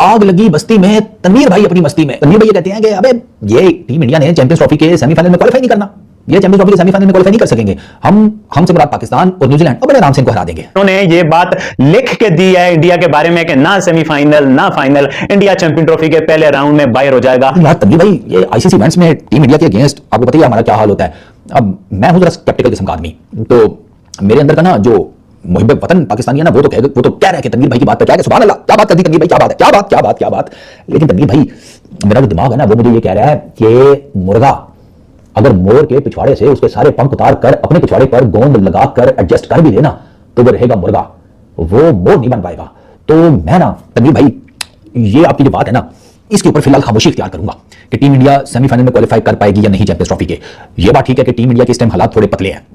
आग लगी बस्ती में, तनवीर भाई अपनी मस्ती में। तनवीर भाई ये कहते हैं कि अबे ये टीम इंडिया ने चैंपियंस ट्रॉफी के सेमीफाइनल में क्वालीफाई नहीं करना, ये चैंपियंस ट्रॉफी के सेमीफाइनल में क्वालीफाई नहीं कर सकेंगे, हमसे मुराद पाकिस्तान और न्यूजीलैंड और बड़े आराम से इनको हरा देंगे। उन्होंने ये बात लिख के दी है इंडिया के बारे में कि ना सेमीफाइनल ना फाइनल, इंडिया चैंपियन ट्रॉफी के पहले राउंड में बाहर हो जाएगा। यार तनवीर भाई ये आईसीसी इवेंट्स में टीम इंडिया के अगेंस्ट आपको पता ही हमारा क्या हाल होता है। अब मैं हूं जरा स्केप्टिकल किस्म का आदमी, तो मेरे अंदर का ना जो मुहिब वतन पाकिस्तानी है ना, वो तो कह रहा है कि तनवीर भाई की बात पे क्या है, सुभान अल्लाह क्या बात कर दी तनवीर भाई, क्या बात है, क्या बात। लेकिन तनवीर भाई मेरा जो दिमाग है ना वो मुझे ये कह रहा है कि मुर्गा अगर मोर के पिछवाड़े से उसके सारे पंख उतार कर अपने पिछवाड़े पर गोंद लगाकर एडजस्ट कर भी लेना तो वो रहेगा मुर्गा, वो मोर नहीं बन पाएगा। तो मैं ना तनवीर भाई ये आपकी जो बात है ना इसके ऊपर फिलहाल खामोशी इख्तियार करूंगा कि टीम इंडिया सेमीफाइनल में क्वालीफाई कर पाएगी या नहीं चैंपियंस ट्रॉफी के। ये बात ठीक है कि टीम इंडिया के इस टाइम हालात थोड़े पतले हैं,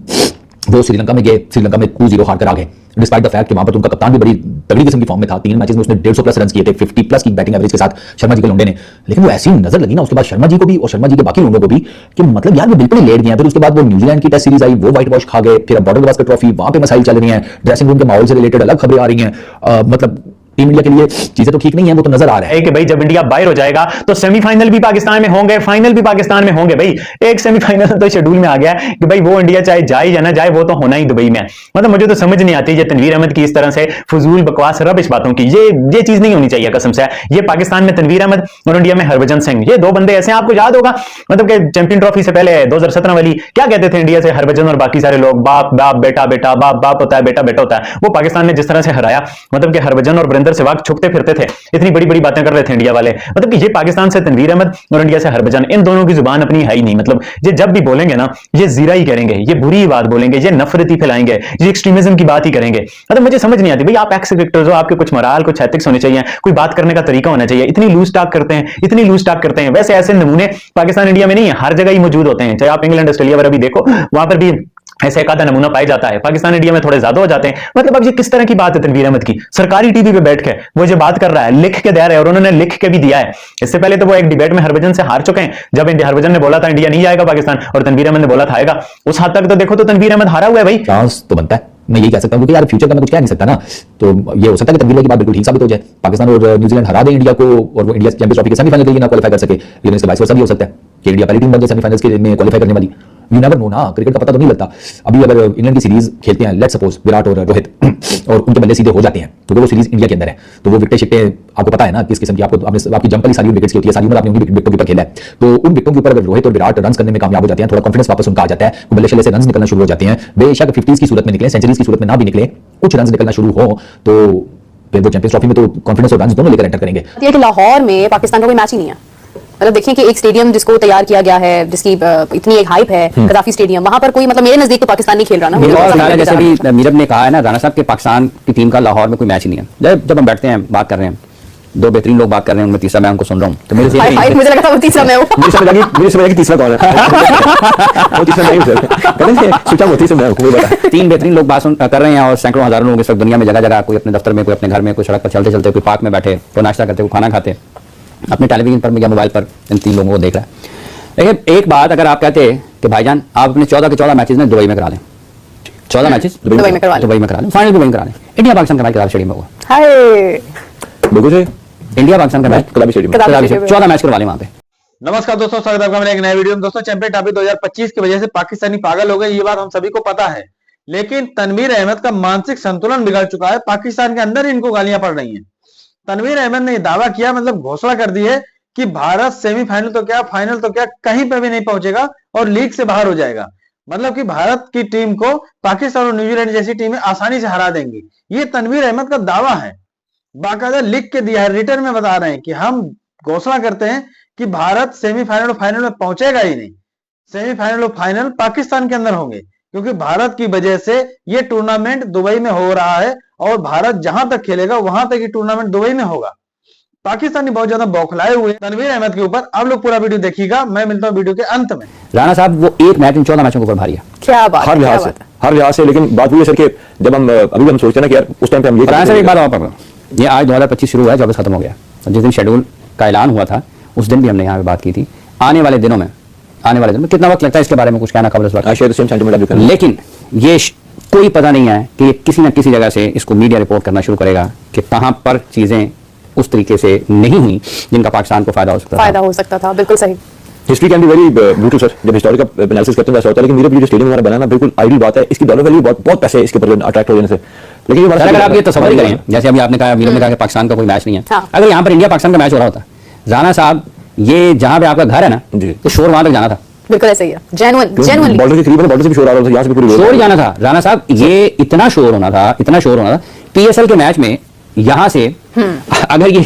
वो श्रीलंका में गए, श्रीलंका में 2-0 हार कर आ गए, डिस्पाइट द फैक्ट कि वहां पर उनका कप्तान भी बड़ी तगड़ी किस्म की फॉर्म में था, 3 मैचेस में उसने 150 प्लस रन किए थे, 50 प्लस की बैटिंग एवरेज के साथ शर्मा जी के लौंडे ने। लेकिन वो ऐसी नजर लगी ना उसके बाद शर्मा जी को भी और शर्मा जी के बाकी लोगों को भी कि मतलब यार वो बिल्कुल ही लेट गए। फिर उसके बाद वो न्यूजीलैंड की टेस्ट सीरीज आई, वो व्हाइट वॉश खा गए, फिर अब बॉर्डर गवास्कर ट्रॉफी, वहां पे मसाइल चल रही हैं, ड्रेसिंग रूम के माहौल से रिलेटेड अलग खबरें आ रही हैं। मतलब टीम इंडिया के लिए चीजें तो ठीक नहीं है, वो तो नजर आ रहा है कि भाई जब इंडिया बाहर हो जाएगा तो सेमीफाइनल भी पाकिस्तान में होंगे, फाइनल भी पाकिस्तान में होंगे। भाई एक सेमीफाइनल तो शेड्यूल में आ गया कि भाई वो इंडिया चाहे जाए या ना जाए वो तो होना ही दुबई में। मतलब मुझे तो समझ नहीं आती ये तनवीर अहमद की इस तरह से फजूल बकवास रबिश बातों की, ये चीज नहीं होनी चाहिए कसम से। ये पाकिस्तान में तनवीर अहमद और इंडिया में हरभजन सिंह, ये 2 बंदे ऐसे हैं, आपको याद होगा मतलब कि चैंपियन ट्रॉफी से पहले 2017 वाली क्या कहते थे इंडिया से हरभजन और बाकी सारे लोग, बाप बाप बेटा बेटा, बाप बाप होता है बेटा बेटा होता है। वो पाकिस्तान ने जिस तरह से हराया, मतलब कि हरभजन और वीरेंद्र सहवाग छुपते फिरते थे, इतनी बड़ी बड़ी बातें कर रहे थे इंडिया वाले। मतलब कि ये पाकिस्तान से तनवीर अहमद और इंडिया से हरभजन, इन दोनों की जुबान अपनी है ही नहीं। मतलब ये जब भी बोलेंगे ना ये जीरा ही करेंगे, ये बुरी बात बोलेंगे, ये नफरती फैलाएंगे, ये एक्सट्रीमिज्म की बात ही करेंगे। मतलब मुझे समझ नहीं आती भाई, आप एक्स क्रिकेटर्स हो, आपके कुछ मोरल कुछ एथिक्स होने चाहिए, कोई बात करने का तरीका होना चाहिए। इतनी लूज टॉक करते हैं, इतनी लूज टॉक करते हैं। वैसे ऐसे नमूने पाकिस्तान इंडिया में नहीं है, हर जगह ही मौजूद होते हैं। चाहे आप इंग्लैंड ऑस्ट्रेलिया पर अभी देखो, वहां पर भी ऐसे एक आधा नमूना पाया जाता है, पाकिस्तान इंडिया में थोड़े ज्यादा हो जाते हैं। मतलब अब ये किस तरह की बात है तनवीर अहमद की, सरकारी टीवी पे बैठ के वो जो बात कर रहा है, लिख के दे रहा है, और उन्होंने लिख के भी दिया है। इससे पहले तो वो एक डिबेट में हरभजन से हार चुके हैं, जब हरभजन ने बोला था इंडिया नहीं जाएगा पाकिस्तान और तनवीर अहमद ने बोला था आएगा। उस हद तक तो देखो तो तनवीर अहमद हारा हुआ है भाई। चांस तो बनता है, मैं यही कह सकता हूं, क्योंकि यार फ्यूचर का मैं कुछ कह नहीं सकता ना, तो ये हो सकता है कि तनवीर भाई की बात बिल्कुल ठीक साबित हो जाए, पाकिस्तान और न्यूजीलैंड हरा दे इंडिया को और वो इंडिया चैंपियंस ट्रॉफी के सेमीफाइनल के लिए ना क्वालीफाई कर सके। लेकिन इसके वाइस वर्सा भी हो सकता है कि इंडिया पहली टीम बन जाए सेमीफाइनल्स के में क्वालीफाई करने वाली। यू नेवर नो ना, क्रिकेट का पता तो नहीं लगता। अभी अगर इंग्लैंड की सीरीज खेलते हैं, लेट्स सपोज विराट और रोहित और उनके बल्ले सीधे हो जाते हैं, तो वो सीरीज इंडिया के अंदर है, तो वो विकेट शिकटे आपको पता है ना किस किस्म की, आपको आपकी जंप वाली सारी विकेट्स की होती है, सारी उम्र आपने उन्हीं विकेटों के ऊपर खेला है। तो उन विकेटों के ऊपर अगर रोहित और विराट रन करने में कामयाब हो जाते हैं, थोड़ा कॉन्फिडेंस वापस उनका आ जाता है, बल्ले शल्ले से रन निकलना शुरू हो जाते हैं, बेशक 50s की सूरत में निकले, सेंचुरीज की सूरत में ना भी निकले, कुछ रन निकलना शुरू हो तो फिर वो चैंपियंस ट्रॉफी में तो कॉन्फिडेंस और रन दोनों लेकर एंटर करेंगे। कि लाहौर में पाकिस्तान का कोई मैच ही नहीं है। मतलब देखिए कि एक स्टेडियम जिसको तैयार किया गया है, जिसकी इतनी एक हाइप है, कदाफी स्टेडियम, वहां पर कोई मतलब मेरे नजदीक तो पाकिस्तान नहीं खेल रहा ना। जैसे भी मीरब ने कहा है ना राणा साहब के पाकिस्तान की टीम का लाहौर में कोई मैच ही नहीं है। जब हम बैठते हैं बात कर रहे हैं, 2 बेहतरीन लोग बात कर रहे हैं, उनमें तीसरा मैं उनको सुन रहा हूं, तो मुझे लगा था वो तीसरा मैं हूं। मुझे समझ लगा तीसरा कौन है। वो तीसरा नहीं सर, कहते हैं सोचा वो तीसरा मैं हूं, कोई बता। 3 बेहतरीन लोग बात कर रहे हैं और सैकड़ों हजारों लोग इस वक्त दुनिया में जगह जगह, कोई अपने दफ्तर में, कोई अपने घर में, कोई सड़क पर चलते चलते, कोई पार्क में बैठे, कोई नाश्ता करते, कोई खाना खाते, अपने टेलीविजन पर या मोबाइल पर इन 3 लोगों को देख रहा है। लेकिन एक बात, अगर आप कहते कि भाईजान आप अपने 14 के 14 मैचेस ने दुबई में करा लें, 14 मैचेस दुबई में करा लें, फाइनल भी वहीं करा लें, इंडिया पाकिस्तान का मैच करा स्टेडियम में होगा। हाय बिल्कुल सही, इंडिया पाकिस्तान का मैच कलाबी स्टेडियम 14 मैच करवा लें वहां पे। नमस्कार दोस्तों, स्वागत है आपका मेरे एक नए वीडियो में। दोस्तों चैंपियन ट्रॉफी 2025 की वजह से पाकिस्तानी पागल हो गए, ये बात हम सभी को पता है। लेकिन तनवीर अहमद का मानसिक संतुलन बिगड़ चुका है, पाकिस्तान के अंदर इनको गालियां पड़ रही हैं। तनवीर अहमद ने दावा किया, मतलब घोषणा कर दी है कि भारत सेमीफाइनल तो क्या फाइनल तो क्या कहीं पर भी नहीं पहुंचेगा और लीग से बाहर हो जाएगा। मतलब कि भारत की टीम को पाकिस्तान और न्यूजीलैंड जैसी टीमें आसानी से हरा देंगी, ये तनवीर अहमद का दावा है। बाकायदा लिख के दिया है, रिटर्न में बता रहे हैं कि हम घोषणा करते हैं कि भारत सेमीफाइनल और फाइनल में पहुंचेगा ही नहीं, सेमीफाइनल और फाइनल पाकिस्तान के अंदर होंगे, क्योंकि भारत की वजह से ये टूर्नामेंट दुबई में हो रहा है और भारत जहां तक खेलेगा वहां तक ये टूर्नामेंट दुबई में होगा। पाकिस्तानी बहुत ज्यादा बौखलाए हुए तनवीर अहमद के ऊपर। आप लोग पूरा वीडियो देखिएगा, मैं मिलता हूं वीडियो के अंत में। राणा साहब वो एक मैच इन 14 मैचों के ऊपर भारी है, क्या बात, हर लिहाज से। लेकिन बात ये सर कि जब हम अभी हम सोचते हैं ना कि यार उस टाइम पे हम ये राणा साहब एक बात आप, ये आज 2025 शुरू हुआ है, 24 खत्म हो गया, जिस दिन शेड्यूल का ऐलान हुआ था उस दिन भी हमने यहाँ पे बात की थी। आने वाले दिनों में कितना वक्त लगता है इसके बारे में कुछ कहना कबल इस वक्त, लेकिन ये कोई पता नहीं है कि किसी न किसी जगह से इसको मीडिया रिपोर्ट करना शुरू करेगा कि कहां पर चीजें उस तरीके से नहीं हुई जिनका पाकिस्तान को फायदा हो सकता फायदा हो सकता था, बिल्कुल सही। History can be very brutal sir, जब हिस्टोरिकल एनालिसिस करते हैं वैसा होता है, लेकिन मेरे जो स्टेडियम हमारा बनाना बिल्कुल आइडियल बात है, इसकी डॉलर वैल्यू बहुत पैसे है इसके ऊपर अट्रैक्ट हो जाने से। लेकिन सर, अगर आप ये तस्वीर करें, जैसे अभी आपने कहा, वीरों ने कहा कि पाकिस्तान का कोई मैच नहीं है, हाँ। अगर यहाँ पर इंडिया पाकिस्तान का मैच हो रहा होता, राणा साहब, ये जहां पे आपका घर है ना, तो शोर वहां तक जाना था, बिल्कुल ऐसे ही है, जेन्युइनली बॉर्डर के करीब है, बॉर्डर से भी शोर आ रहा था, यहाँ से भी पूरी शोर जाना था। राणा साहब, ये इतना शोर होना था पीएसएल के मैच में, यहां से अगर ये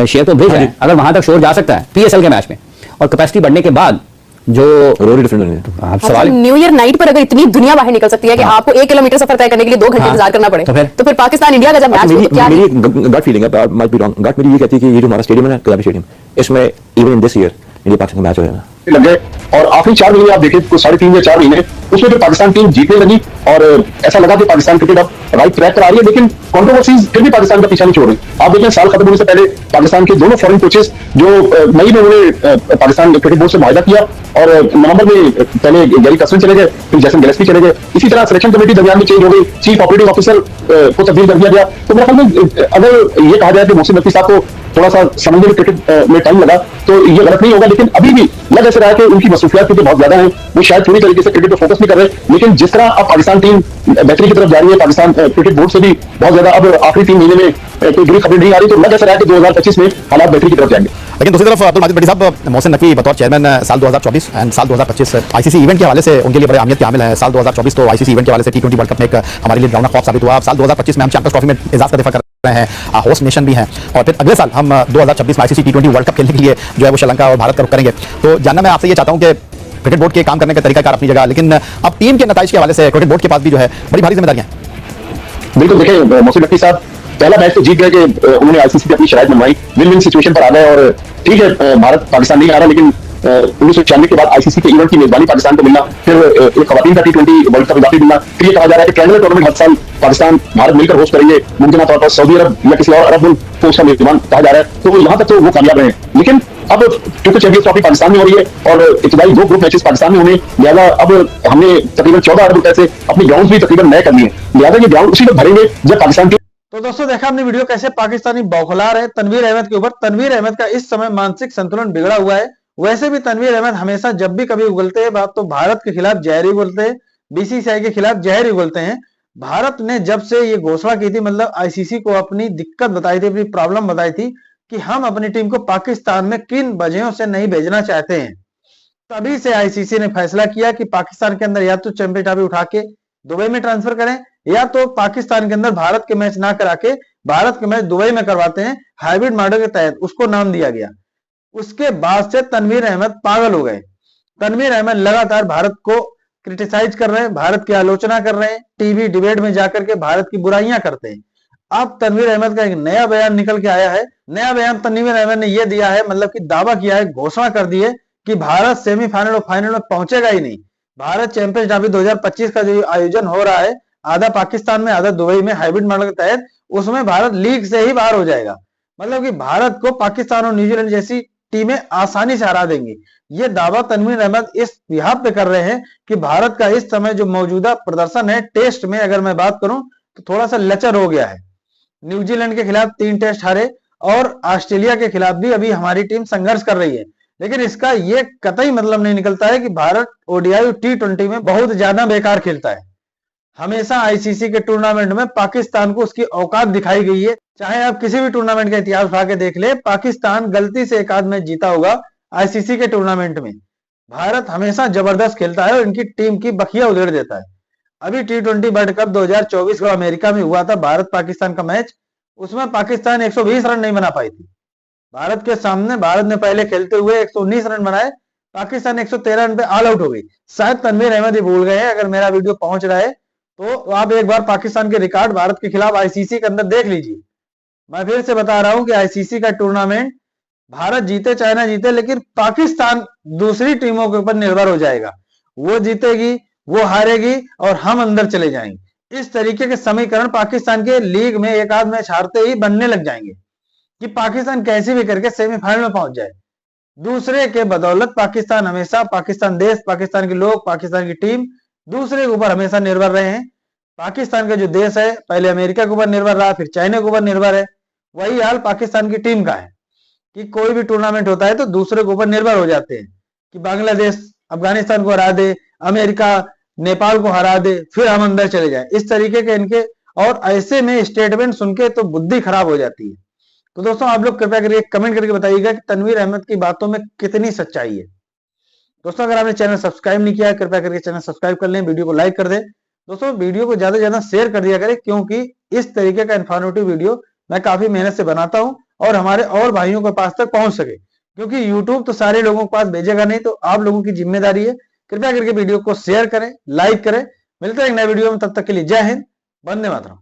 शेयर तो ब्रिज है, अगर वहां तक शोर जा सकता है पीएसएल के मैच में, और कैपेसिटी बढ़ने के बाद जो रोड डिफरेंट है। आप सवाल, न्यू ईयर नाइट पर अगर इतनी दुनिया बाहर निकल सकती है कि आपको 1 किलोमीटर सफर तय करने के लिए 2 घंटे इंतजार करना पड़े, तो फिर पाकिस्तान इंडिया का जब मैच हो, क्या मेरी गट फीलिंग है, माइट बी रॉन्ग, गट मेरी ये कहती है कि ये जो हमारा स्टेडियम है ना, कदापि स्टेडियम, इसमें even in this year India Pakistan का मैच हो जाना लग गए। और आखिरी 4 महीने आप देखें तो 3.5 या 4 महीने उसमें फिर पाकिस्तान टीम जीतने लगी और ऐसा लगा कि पाकिस्तान क्रिकेट अब राइट ट्रैक पर आ रही है, लेकिन कंट्रोवर्सीज फिर भी पाकिस्तान का पीछा नहीं छोड़ रही। आप देखें, साल खत्म होने से पहले पाकिस्तान के दोनों फॉरेन कोचेस जो मई में उन्होंने पाकिस्तान क्रिकेट बोर्ड से मुआहदा किया, और नवंबर में पहले गैरी कसरन चले गए, फिर जैसन गिलेस्पी चले गए। इसी तरह सिलेक्शन कमेटी दरमियान में चेंज हो गई, चीफ ऑपरेटिंग ऑफिसर को तब्दील कर दिया गया। तो मेरे ख्याल में अगर ये कहा जाए कि मोहसिन नकवी साहब को थोड़ा सा समझने में क्रिकेट में टाइम लगा तो ये गलत नहीं होगा, लेकिन अभी भी लग ऐसा रहा है कि उनकी मसरूफियात क्योंकि बहुत ज्यादा है, वो शायद पूरी तरीके से क्रिकेट पर फोकस नहीं कर रहे। लेकिन जिस तरह अब पाकिस्तान टीम बेहतरी की तरफ जा रही है, पाकिस्तान क्रिकेट बोर्ड से भी बहुत ज्यादा अब आखिरी 3 महीने में कोई बुरी खबर नहीं आ रही, तो लग ऐसा रहा है कि 2025 में हालात बेहतरी की तरफ जाएंगे। लेकिन दूसरी तरफ अब्दुल माजिद भट्टी साहब, मोहसिन नकवी बतौर चेयरमैन साल 2024 एंड साल 2025 आईसीसी इवेंट के हवाले से उनके लिए बड़े अहमियत के हामिल है। साल 2024 तो आईसीसी इवेंट के हवाले से T20 वर्ल्ड कप में एक हमारे लिए ड्राउन ख्वाब साबित हुआ। अब साल 2025 में हम चैंपियंस ट्रॉफी में एजाज का दिफा कर रहे हैं, होस्ट नेशन भी हैं, और फिर अगले साल हम 2026 में आईसीसी T20 वर्ल्ड कप खेलने के लिए जो है वो श्रीलंका और भारत का रुख करेंगे। तो जानना मैं आपसे ये चाहता हूँ कि क्रिकेट बोर्ड के काम करने का तरीकाकार अपनी जगह, लेकिन अब टीम के नताइज के हवाले से क्रिकेट बोर्ड के पास भी जो है बड़ी भारी जिम्मेदारियां हैं। बिल्कुल, देखिए मोहसिन नकवी साहब पहला मैच तो जीत गए कि उन्होंने आईसीसी पे अपनी शराइत मनवाई, विन विन सिचुएशन पर आ गए, और ठीक है भारत पाकिस्तान नहीं आ रहा, लेकिन 1996 के बाद आईसीसी के इवेंट की मेजबानी पाकिस्तान को मिलना, फिर एक खवातीन का T20 वर्ल्ड कप इजाफी मिलना, फिर ये कहा जा रहा है कि ट्रायंगुलर टूर्नामेंट हर साल पाकिस्तान भारत मिलकर होस्ट करेंगे, मुमकिन तौर पर सऊदी अरब या किसी और अरब मुल्क को उसका मेजबान कहा जा रहा है। तो यहाँ तक तो वो कामयाब रहे, लेकिन अब क्योंकि चैंपियंस ट्रॉफी पाकिस्तान में हो रही है और इब्तदाई 2 ग्रुप मैचेस पाकिस्तान में होने, लिहाजा अब हमने तकरीबन 14 अरब रुपए से अपनी ग्राउंड भी तकरीबन नए कर लिए, लिहाजा ये ग्राउंड उसी वक्त भरेंगे जब पाकिस्तान की। तो दोस्तों देखा आपने वीडियो कैसे पाकिस्तानी बौखला रहे तनवीर अहमद के ऊपर। तनवीर अहमद का इस समय मानसिक संतुलन बिगड़ा हुआ है। वैसे भी तनवीर अहमद हमेशा जब भी कभी उगलते हैं बात तो भारत के खिलाफ जहर ही उगलते हैं, बीसीसीआई के खिलाफ जहर ही उगलते हैं। भारत ने जब से ये घोषणा की थी, मतलब आईसीसी को अपनी दिक्कत बताई थी, अपनी प्रॉब्लम बताई थी कि हम अपनी टीम को पाकिस्तान में किन वजहों से नहीं भेजना चाहते हैं, तभी से आईसीसी ने फैसला किया कि पाकिस्तान के अंदर या तो चैंपियन ट्रॉफी उठा के दुबई में ट्रांसफर करें, या तो पाकिस्तान के अंदर भारत के मैच ना करा के भारत के मैच दुबई में करवाते हैं। हाइब्रिड मॉडल के तहत उसको नाम दिया गया। उसके बाद से तनवीर अहमद पागल हो गए। तनवीर अहमद लगातार भारत को क्रिटिसाइज कर रहे हैं, भारत की आलोचना कर रहे हैं, टीवी डिबेट में जाकर के भारत की बुराइयां करते हैं। अब तनवीर अहमद का एक नया बयान निकल के आया है। नया बयान तनवीर अहमद ने यह दिया है, मतलब कि दावा किया है, घोषणा कर दी है कि भारत सेमीफाइनल और फाइनल में पहुंचेगा ही नहीं। भारत चैंपियंस ट्रॉफी 2025 का जो आयोजन हो रहा है, आधा पाकिस्तान में आधा दुबई में हाइब्रिड मॉडल के तहत, उसमें भारत लीग से ही बाहर हो जाएगा। मतलब कि भारत को पाकिस्तान और न्यूजीलैंड जैसी टीमें आसानी से हरा देंगी। ये दावा तनवीर अहमद इस बिहाफ पे कर रहे हैं कि भारत का इस समय जो मौजूदा प्रदर्शन है टेस्ट में, अगर मैं बात करूं तो थोड़ा सा लचर हो गया है। न्यूजीलैंड के खिलाफ 3 टेस्ट हारे और ऑस्ट्रेलिया के खिलाफ भी अभी हमारी टीम संघर्ष कर रही है, लेकिन इसका यह कतई मतलब नहीं निकलता है कि भारत ओडीआई और T20 में बहुत ज्यादा बेकार खेलता है। हमेशा आईसीसी के टूर्नामेंट में पाकिस्तान को उसकी औकात दिखाई गई है। चाहे आप किसी भी टूर्नामेंट का इतिहास उठा के देख ले, पाकिस्तान गलती से एक आध मैच जीता होगा आईसीसी के टूर्नामेंट में। भारत हमेशा जबरदस्त खेलता है और इनकी टीम की बखिया उधेड़ देता है। अभी T20 वर्ल्ड कप 2024 को अमेरिका में हुआ था, भारत पाकिस्तान का मैच, उसमें पाकिस्तान 120 रन नहीं बना पाई थी। भारत के सामने भारत ने पहले खेलते हुए 119 रन बनाए, पाकिस्तान 113 रन पे ऑल आउट हो गई। शायद तनवीर अहमद ही भूल गए हैं, अगर मेरा वीडियो पहुंच रहा है तो आप एक बार पाकिस्तान के रिकॉर्ड भारत के खिलाफ आईसीसी के अंदर देख लीजिए। मैं फिर से बता रहा हूं कि आईसीसी का टूर्नामेंट भारत जीते चाहे ना जीते, लेकिन पाकिस्तान दूसरी टीमों के ऊपर निर्भर हो जाएगा। वो जीतेगी, वो हारेगी और हम अंदर चले जाएंगे। इस तरीके के समीकरण पाकिस्तान के लीग में एक आध मैच हारते ही बनने लग जाएंगे कि पाकिस्तान कैसे भी करके सेमीफाइनल में पहुंच जाए। दूसरे के बदौलत पाकिस्तान हमेशा, पाकिस्तान देश, पाकिस्तान के लोग, पाकिस्तान की टीम दूसरे के ऊपर हमेशा निर्भर रहे हैं। पाकिस्तान का जो देश है पहले अमेरिका के ऊपर निर्भर रहा, फिर चाइना के ऊपर निर्भर है, वही हाल पाकिस्तान की टीम का है कि कोई भी टूर्नामेंट होता है तो दूसरे के ऊपर निर्भर हो जाते हैं कि बांग्लादेश अफगानिस्तान को हरा दे, अमेरिका नेपाल को हरा दे, फिर हम अंदर चले जाएं। इस तरीके के इनके, और ऐसे में स्टेटमेंट सुन के तो बुद्धि खराब हो जाती है। तो दोस्तों आप लोग कृपया करके कमेंट करके बताइएगा कि तनवीर अहमद की बातों में कितनी सच्चाई है। दोस्तों अगर आपने चैनल सब्सक्राइब नहीं किया है, कृपया करके चैनल सब्सक्राइब कर लें, वीडियो को लाइक कर दें। दोस्तों वीडियो को ज्यादा से ज्यादा शेयर कर दिया करें, क्योंकि इस तरीके का इन्फॉर्मेटिव वीडियो मैं काफी मेहनत से बनाता हूं और हमारे और भाइयों के पास तक पहुंच सके, क्योंकि यूट्यूब तो सारे लोगों के पास भेजेगा नहीं, तो आप लोगों की जिम्मेदारी है। कृपया करके वीडियो को शेयर करें, लाइक करें। मिलते हैं एक नए वीडियो में, तब तक के लिए जय हिंद, वंदे मातरम।